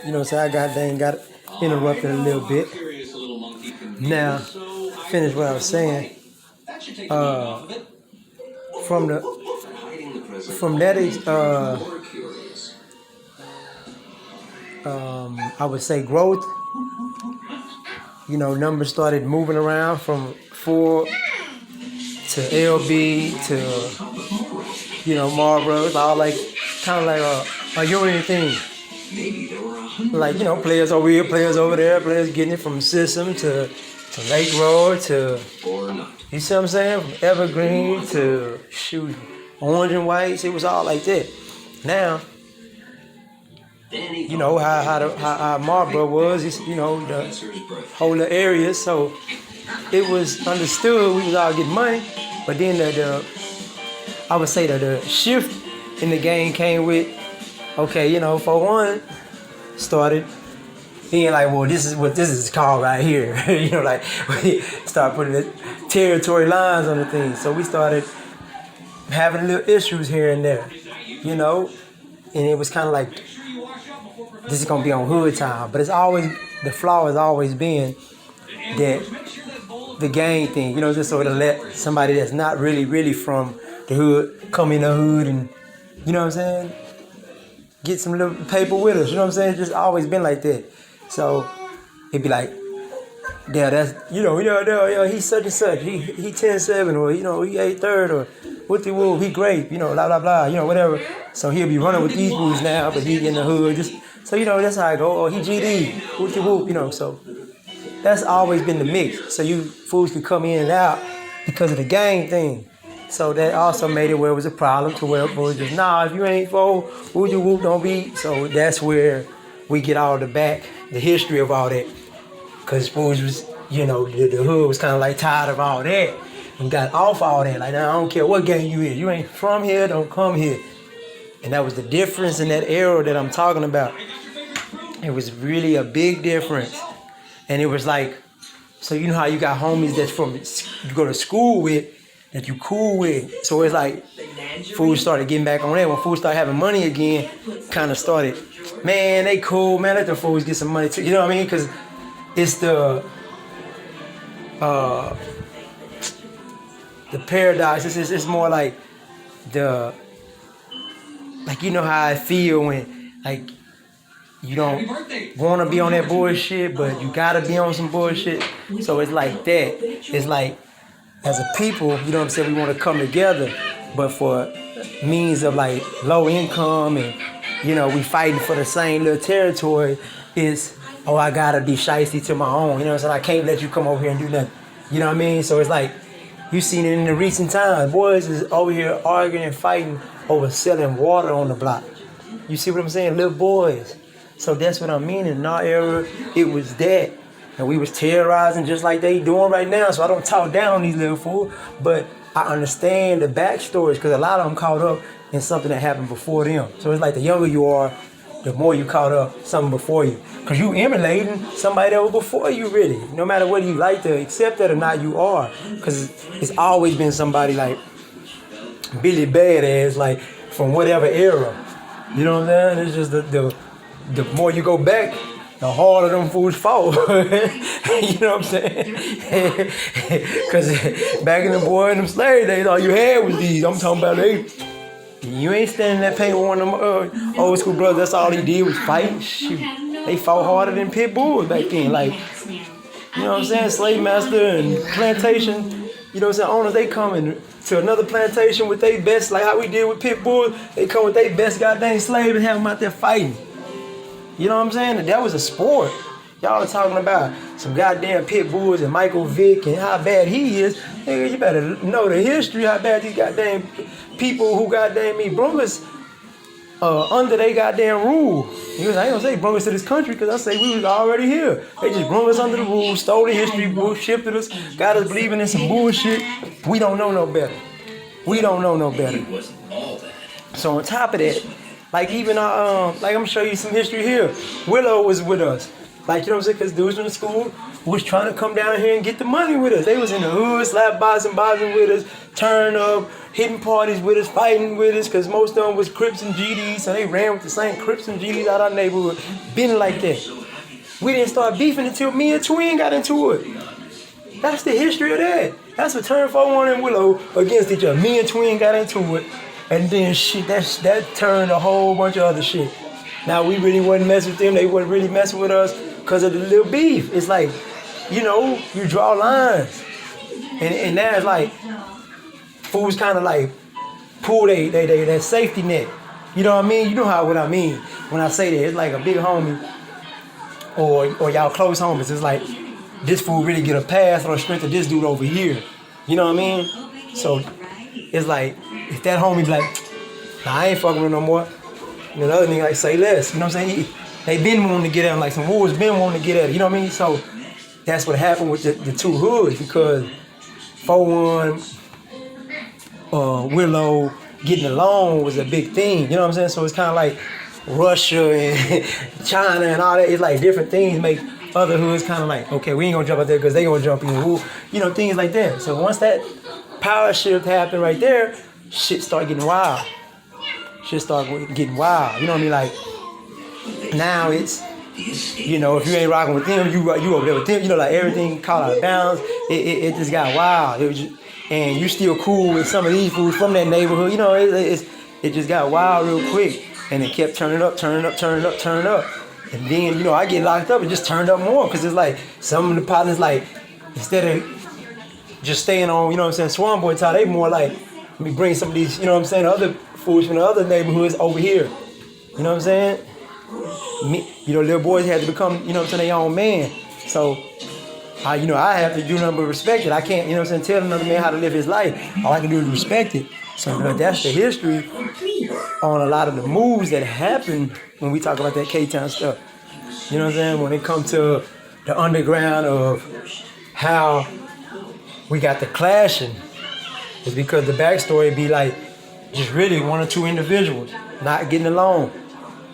You know what I'm saying? I got interrupted a little bit. Now, finish what I was saying. Uh, from the from that I would say growth. You know, numbers started moving around from 4 to LB to Marlboro. It's all like kind of like a unity thing. Like, players over here, players over there, players getting it from System to Lake Road to, you see what I'm saying? From Evergreen to, Orange and Whites. It was all like that. Now, you know how Marlboro was, the whole area. So it was understood we was all getting money. But then I would say that the shift in the game came with, okay, 41 started being like, well, this is what this is called right here. Like we started putting the territory lines on the thing. So we started having little issues here and there, and it was kind of like, this is gonna be on hood time. But the flaw has always been that the gang thing, just sort of let somebody that's not really from the hood come in the hood and, you know what I'm saying, get some little paper with us, you know what I'm saying? It's just always been like that. So it'd be like, yeah, that's, he's such and such, he 10-7, or, he 8-3, or what the woo, he great, blah, blah, blah, whatever. So he'll be running with these moves now, but he in the hood, just, so, that's how I go, or he GD, whoop the whoop, so that's always been the mix. So you fools could come in and out because of the gang thing. So that also made it where it was a problem to where it was just, if you ain't for whoop the whoop, don't be. So that's where we get all the history of all that. Because fools was, the hood was kind of like tired of all that and got off all that. Like, now I don't care what gang you is. You ain't from here, don't come here. And that was the difference in that era that I'm talking about. It was really a big difference. And it was like, so you know how you got homies that's you go to school with, that you cool with. So it's like, fools started getting back on that. When fools started having money again, kind of started, man, they cool, man, let the fools get some money too. You know what I mean? Because it's the paradox. It's more like how I feel when, like, you don't want to be on that bullshit, but you got to be on some bullshit. So it's like that. It's like, as a people, you know what I'm saying, we want to come together, but for means of like low income and, we fighting for the same little territory, is, I got to be shiesty to my own. You know what I'm saying? I can't let you come over here and do nothing. You know what I mean? So it's like, you seen it in the recent times. Boys is over here arguing and fighting over selling water on the block. You see what I'm saying? Little boys. So that's what I mean. In our era, it was that. And we was terrorizing just like they doing right now. So I don't talk down on these little fools. But I understand the backstories because a lot of them caught up in something that happened before them. So it's like the younger you are, the more you caught up something before you. Because you emulating somebody that was before you, really. No matter whether you like to accept that or not, you are. Because it's always been somebody like Billy Badass, like from whatever era. You know what I'm saying? It's just the more you go back, the harder them fools fall. You know what I'm saying? Because back in the boy in them slave days, all you had was these. I'm talking about you ain't standing in that paint with one of them old school brothers. That's all he did was fight. Shoot. They fought harder than pit bulls back then. Like, you know what I'm saying? Slave master and plantation, you know what I'm saying? Owners, they coming to another plantation with their best, like how we did with pit bulls. They come with their best goddamn slave and have them out there fighting. You know what I'm saying? That was a sport. Y'all are talking about some goddamn pit bulls and Michael Vick and how bad he is. Nigga, you better know the history, how bad these goddamn people who goddamn me brung us under they goddamn rule. I ain't gonna say brung us to this country because I say we was already here. They just brung us under the rules, stole the history, shifted us, got us believing in some bullshit. We don't know no better. We don't know no better. So on top of that, like even like I'm gonna show you some history here. Willow was with us. Like, you know what I'm saying? Because dudes in the school was trying to come down here and get the money with us. They was in the hood, slap boxing with us, turn up, hitting parties with us, fighting with us, because most of them was Crips and GDs, so they ran with the same Crips and GDs out our neighborhood. Been like that. We didn't start beefing until me and Twin got into it. That's the history of that. That's what turned 41 and Willow against each other. Me and Twin got into it, and then shit, that turned a whole bunch of other shit. Now we really wasn't messing with them. They wasn't really messing with us because of the little beef. It's like, you know, you draw lines, and now it's like fools kind of like pull that safety net. You know what I mean? You know what I mean when I say that. It's like a big homie or y'all close homies. It's like this fool really get a pass on the strength of this dude over here. You know what I mean? So it's like if that homie be like, nah, I ain't fucking with him no more. And the other nigga like say less. You know what I'm saying? They been wanting to get at him, like some wolves been wanting to get at him. You know what I mean? So that's what happened with the two hoods, because 41 Willow getting along was a big thing. You know what I'm saying? So it's kind of like Russia and China and all that. It's like different things make other hoods kind of like, okay, we ain't gonna jump out there because they gonna jump in. You know, things like that. So once that power shift happened right there, shit start getting wild. Shit start getting wild. You know what I mean? Like now it's, you know, if you ain't rocking with them, you over there with them. You know, like everything caught out of bounds. It just got wild. It was just, and you still cool with some of these fools from that neighborhood. You know, it just got wild real quick, and it kept turning up. And then, you know, I get locked up. It just turned up more because it's like some of the partners, like, instead of just staying on, you know what I'm saying, Swan Boy tie, they more like, let me bring some of these, you know what I'm saying, other fools from the other neighborhoods over here. You know what I'm saying? You know, little boys had to become, you know what I'm saying, their own man. So, I have to do nothing but respect it. I can't, you know what I'm saying, tell another man how to live his life. All I can do is respect it. So, you know, that's the history on a lot of the moves that happen when we talk about that K-Town stuff. You know what I'm saying? When it comes to the underground of how we got the clashing, it's because the backstory be like just really one or two individuals not getting along.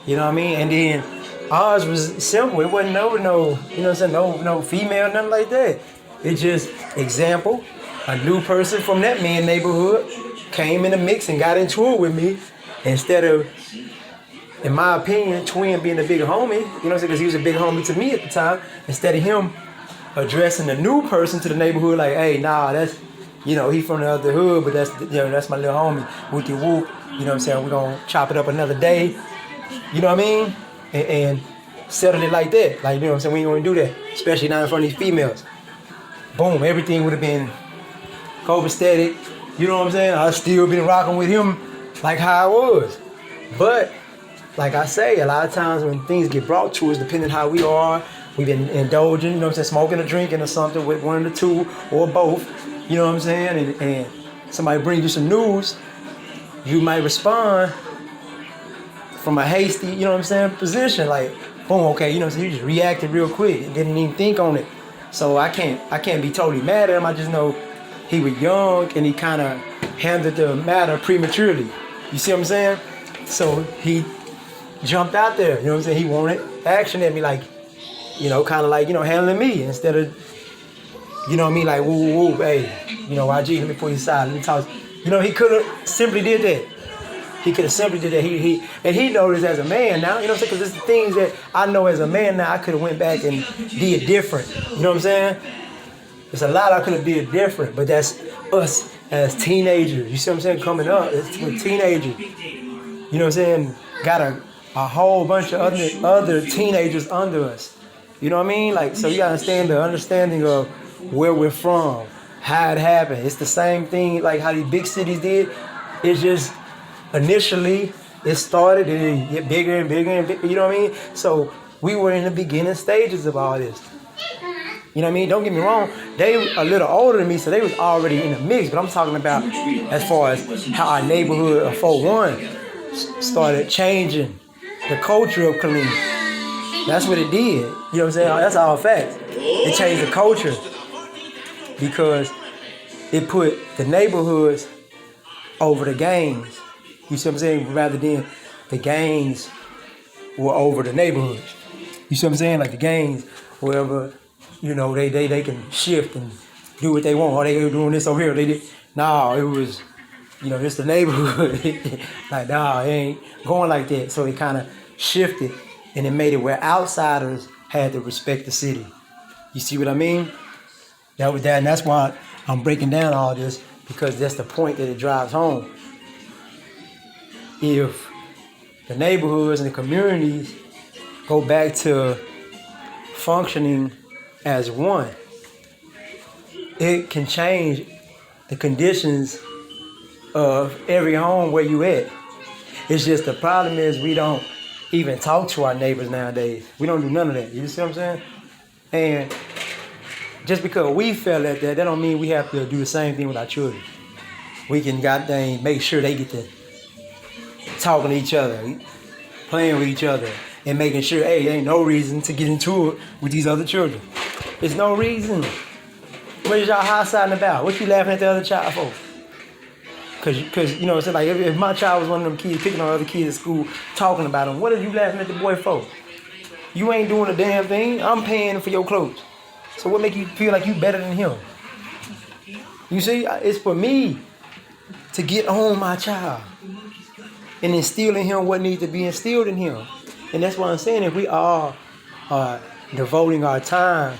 You know what I mean? And then ours was simple. It wasn't no, you know what I'm saying, no female, nothing like that. It just, example, a new person from that man neighborhood came in the mix and got into it with me. Instead of, in my opinion, Twin being a big homie, you know what I'm saying, because he was a big homie to me at the time, instead of him addressing the new person to the neighborhood like, hey, nah, that's, you know, he from the other hood, but that's, you know, that's my little homie, whoopty whoop, you know what I'm saying, we're going to chop it up another day, you know what I mean, and settle it like that, like, you know what I'm saying, we ain't going to do that, especially not in front of these females. Boom, everything would have been copacetic, you know what I'm saying, I'd still been rocking with him like how I was. But like I say, a lot of times when things get brought to us, depending how we are, we've been indulging, you know what I'm saying, smoking or drinking or something with one of the two or both, you know what I'm saying, and somebody brings you some news, you might respond from a hasty, you know what I'm saying, position, like, boom, okay, you know what I'm saying, you just reacted real quick and didn't even think on it. So I can't be totally mad at him. I just know he was young and he kind of handled the matter prematurely. You see what I'm saying? So he jumped out there, you know what I'm saying? He wanted action at me, like, you know, kind of like, you know, handling me instead of, you know what I mean, like, woo, woo, hey, you know, YG, let me pull you aside, let me talk. You know, he could have simply did that. He could have simply did that. He noticed as a man now, you know what I'm saying? Because there's things that I know as a man now I could have went back and did different. You know what I'm saying? There's a lot I could have did different, but that's us as teenagers. You see what I'm saying? Coming up, it's with teenagers. You know what I'm saying? Got a whole bunch of other teenagers under us. You know what I mean? Like, so you gotta understand the understanding of where we're from, how it happened. It's the same thing like how these big cities did. It's just initially it started and it get bigger and bigger and bigger. You know what I mean? So we were in the beginning stages of all this. You know what I mean? Don't get me wrong, they a little older than me, so they was already in the mix, but I'm talking about as far as how our neighborhood of 41 started changing the culture of Killeen. That's what it did. You know what I'm saying? That's all facts. It changed the culture because it put the neighborhoods over the gangs. You see what I'm saying? Rather than the gangs were over the neighborhoods. You see what I'm saying? Like the gangs, wherever, you know, they can shift and do what they want. Or they were doing this over here. They did. No, it was, you know, it's the neighborhood. Like, nah, it ain't going like that. So it kind of shifted and it made it where outsiders had to respect the city. You see what I mean? That was that, and that's why I'm breaking down all this, because that's the point that it drives home. If the neighborhoods and the communities go back to functioning as one, it can change the conditions of every home where you at. It's just the problem is we don't even talk to our neighbors nowadays. We don't do none of that. You see what I'm saying? And just because we fell at that don't mean we have to do the same thing with our children. We can goddamn make sure they get to talking to each other, playing with each other, and making sure, hey, there ain't no reason to get into it with these other children. There's no reason. What is y'all high-siding about? What you laughing at the other child for? Cause you know, it's like if my child was one of them kids picking on other kids at school, talking about them, what are you laughing at the boy for? You ain't doing a damn thing. I'm paying for your clothes. So what make you feel like you better than him? You see, it's for me to get on my child and instill in him what needs to be instilled in him. And that's why I'm saying, if we all are devoting our time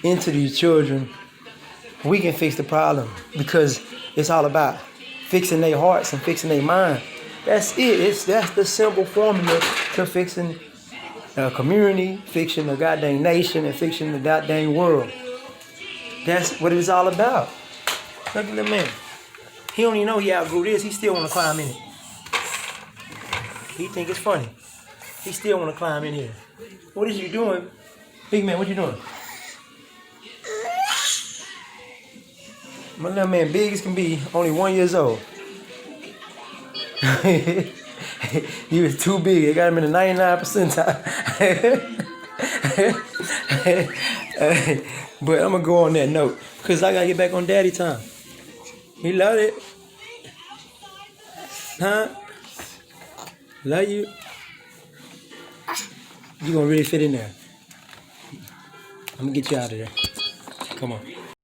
into these children, we can fix the problem, because it's all about fixing their hearts and fixing their mind. That's it. That's the simple formula to fixing a community, fixing a goddamn nation, and fixing the goddamn world. That's what it's all about. Look at the man. He don't even know he outgrew this. He still want to climb in it. He think it's funny. He still want to climb in here. What is you doing? Big man, what you doing? My little man, big as can be, only 1 year old. He was too big. They got him in the 99th percentile. But I'm going to go on that note, because I got to get back on daddy time. He loved it. Huh? Love you. You going to really fit in there. I'm going to get you out of there. Come on.